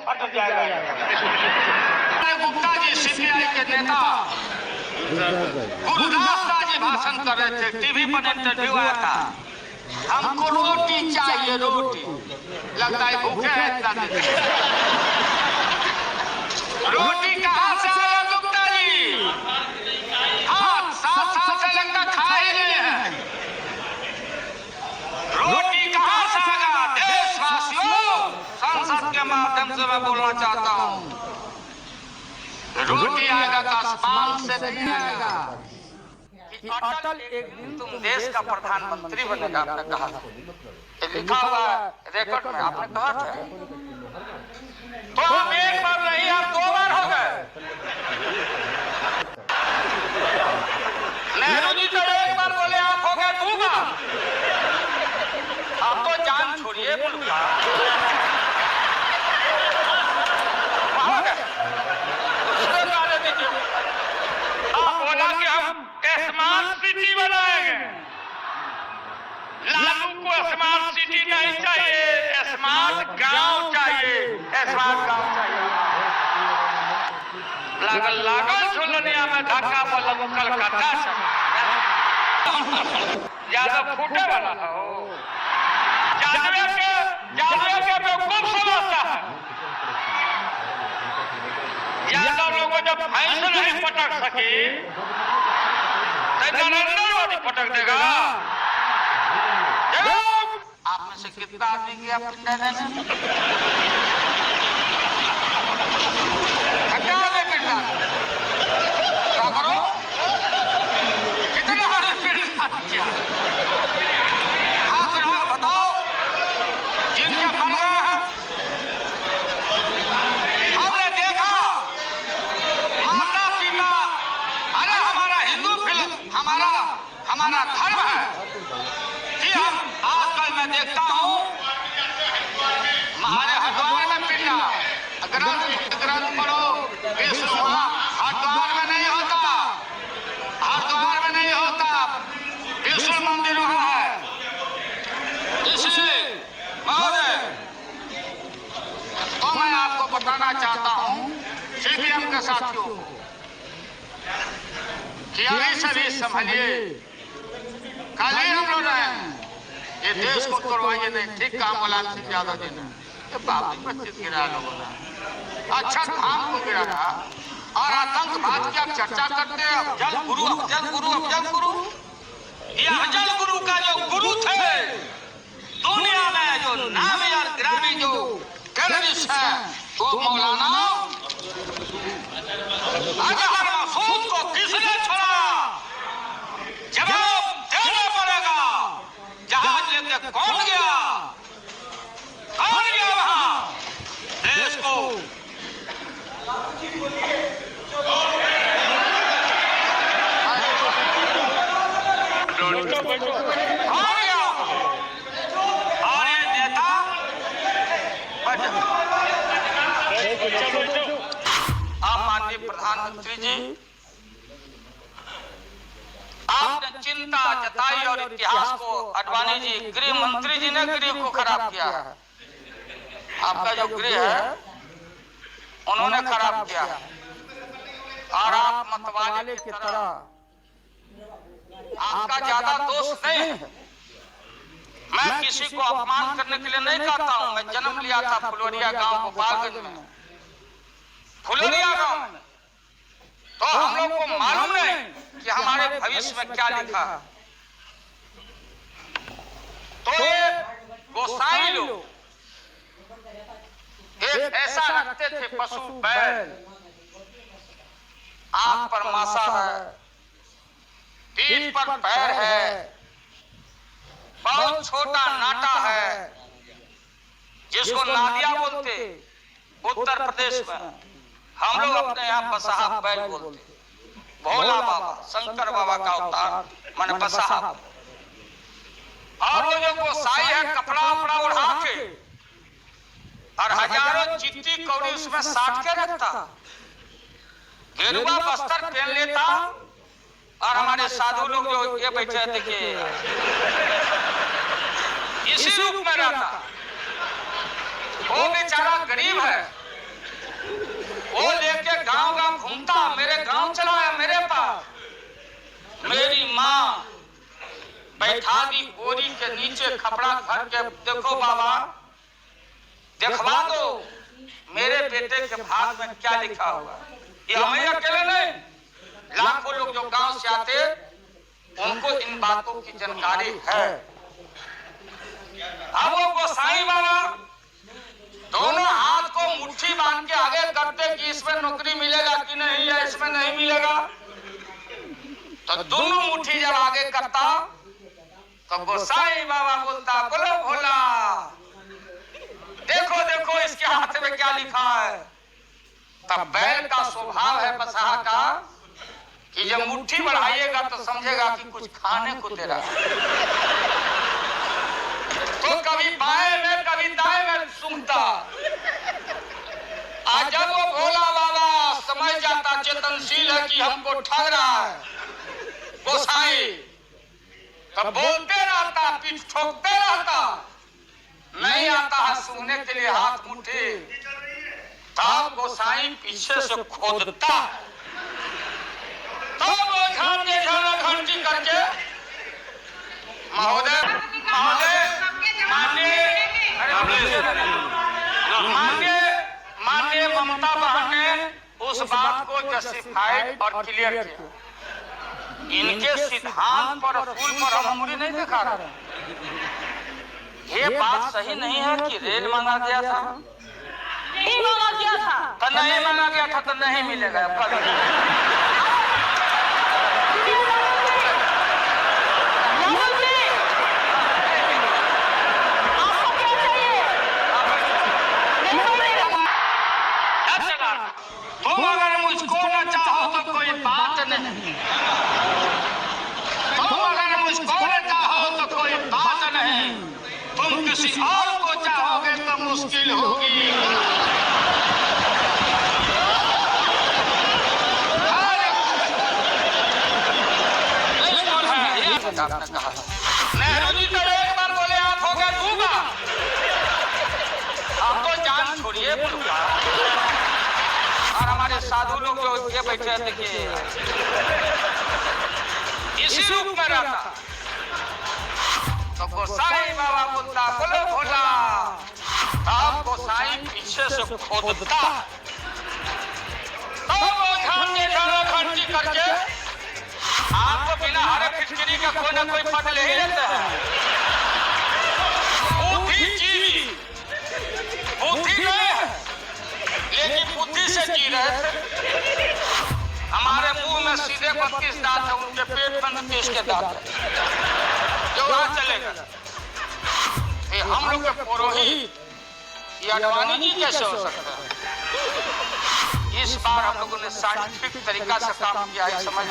फट जाएगा। गुप्ता जी सीपीआई के नेता गुरुदास जी भाषण कर रहे थे, टीवी पर इंटरव्यू आया था। हमको रोटी चाहिए, रोटी। लगता है भूखे हैं इतना दिन। रोटी कहाँ से आया गुप्ता जी? हाँ, 7 साल से लगता खा ही नहीं है। रोटी कहाँ से आएगा? देशवासियों, संसद के माध्यम से मैं बोलना चाहता हूँ, रोटी आएगा तो आसमान से नहीं आएगा। अटल एक दिन तुम देश का प्रधानमंत्री बनेगा, आपने कहा। लिखा हुआ रिकॉर्ड में आपने कहा था। तो हम एक बार नहीं, आप 2 बार हो गए। नेहरू जी तो एक बार बोले, आप हो गए 2 बार। आप तो जान छोड़िए मुल्क का। आप बोला कि हम स्मार्ट सिटी बनाएंगे। लालू को स्मार्ट सिटी नहीं चाहिए, स्मार्ट गांव चाहिए, स्मार्ट गांव चाहिए। लागल झुलनिया में धक्का बोला कलकत्ता से ज्यादा फूटे वाला हो। जानवे के बेवकूफ समझता है। यादव लोगों जब भैंस नहीं पटक सकी तो नरेंद्र मोदी पटक देगा। आप में से कितना आदमी गया पिंडा देने? हटा दे पिंडा। क्या करो? कितने बार पिंडा किया? आप लोग बताओ, जिनके फल रहे हैं। हमने देखा माता पिता, अरे हमारा हिंदू फिल्म, हमारा धर्म है कि हम आजकल मैं देखता हूँ हमारे हरिद्वार में पिंडा ग्रंथ पढ़ो, विष्णु हरिद्वार में नहीं होता, हरिद्वार में नहीं होता, विष्णु मंदिर वहाँ है। इसलिए महोदय, तो मैं आपको बताना चाहता हूँ सीपीएम के साथियों को कि अभी सभी संभलिए। कल ही हम लोग रहे, ये देश को तोड़वाइए नहीं। ठीक काम बोला सिंह यादव जी ने, बाबरी मस्जिद गिरा लोगों ने, अच्छा धाम को गिरा था। और आतंकवाद की आप चर्चा करते हैं। अफजल गुरु ये अफजल गुरु का जो गुरु थे दुनिया में, जो नामी और गिरामी जो टेररिस्ट है, वो मौलाना अजहर मसूद को किसने छोड़ा? जवाब देना पड़ेगा। जहाज लेके कौन गया वहां? देश को कौन गया? और ये नेता आप माननीय प्रधानमंत्री जी, आपने चिंता जताई और इतिहास को अडवाणी जी, गृह मंत्री जी ने गृह को खराब किया है। आपका जो गृह है उन्होंने खराब किया है। और आप मतवाले की तरह, आपका ज्यादा दोष नहीं है। मैं किसी को अपमान करने के लिए नहीं कहता हूँ। मैं जन्म लिया था फुलवरिया गांव गोपालगंज में, फुलवरिया गांव में। तो हम लोग को मालूम नहीं कि हमारे भविष्य में क्या लिखा है। तो ये गोसाई लोग एक ऐसा रखते थे पशु बैल, आंख पर मासा है, पीठ पर पैर है, बहुत छोटा नाटा है, जिसको नादिया बोलते उत्तर प्रदेश में। हम लोग अपने यहाँ बसाहा बैल बोलते। भोला बाबा, शंकर बाबा का अवतार माने बसाहा। और वो जो गोसाई है कपड़ा उपड़ा उड़ा के और हजारों चिट्ठी कौड़ी उसमें साट के रखता, गेरुआ बस्तर पहन लेता। और हमारे साधु लोग जो ये बैठे देखिए इसी रूप में रहता। वो बेचारा गरीब है, मेरी माँ बैठा दी बोरी के नीचे कपड़ा भर के, देखो बाबा देखवा दो मेरे बेटे के भाग में क्या लिखा होगा। ये हमें अकेले नहीं, लाखों लोग जो गांव से आते उनको इन बातों की जानकारी है। अब वो गोसाई बाबा दोनों हाथ को मुट्ठी बांध के आगे करते कि इसमें नौकरी मिलेगा कि नहीं, या इसमें नहीं मिलेगा। तो दोनों मुट्ठी जब आगे करता तो गोसाई बाबा बोलता, बोलो भोला, देखो देखो इसके हाथ में क्या लिखा है। तब बैल का स्वभाव है बसहा का कि जब मुट्ठी बढ़ाइएगा तो समझेगा कि कुछ खाने को दे रहा है। तो कभी बाएं में कभी दाएं में सूंघता। आज जब वो भोला बाबा समझ जाता, चेतनशील है कि हमको ठग रहा है गोसाई, तब बोलते रहता, पीठ ठोकते रहता, नहीं आता है सूंघने के लिए हाथ मुट्ठी। तब गोसाई पीछे से खोदता, तब वो झाड़ने घंटी करके महोदय माननीय ममता बहन ने उस बात को जस्टिफाइड और क्लियर किया। इनके सिद्धांत पर फूल पर हम उंगली नहीं दिखा रहे। ये बात सही नहीं है कि रेल मांगा गया था, नहीं मांगा गया था तो नहीं मांगा गया था तो नहीं मिलेगा। तुम अगर मुझको न चाहो तो कोई बात नहीं, तुम अगर मुझको न चाहो तो कोई बात नहीं, तुम किसी और को चाहोगे तो मुश्किल होगी। नेहरू जी तो एक बार बोले आप हो गया दूंगा, आप तो जान छोड़िए बोलूंगा। और हमारे साधु लोग जो ये बैठे देखिए इसी रूप में रहता। तो गोसाई बाबा बोलता, बोलो भोला, तब गोसाई पीछे से खोदता, तब वो घंटी करके आपको बिना हरे फिटकरी का कोई ना कोई पद ले ही लेता है। बुद्धिजीवी बुद्धि नहीं है, लेकिन बुद्धि से जी रहे थे। हमारे मुंह में सीधे 32 दांत है, उनके पेट में 30 के दांत है, जो वहां चलेगा। ये हम लोग के पुरोहित ये अडवाणी जी कैसे हो सकता है। इस बार हम लोगों ने साइंटिफिक तरीका से काम किया है, समझ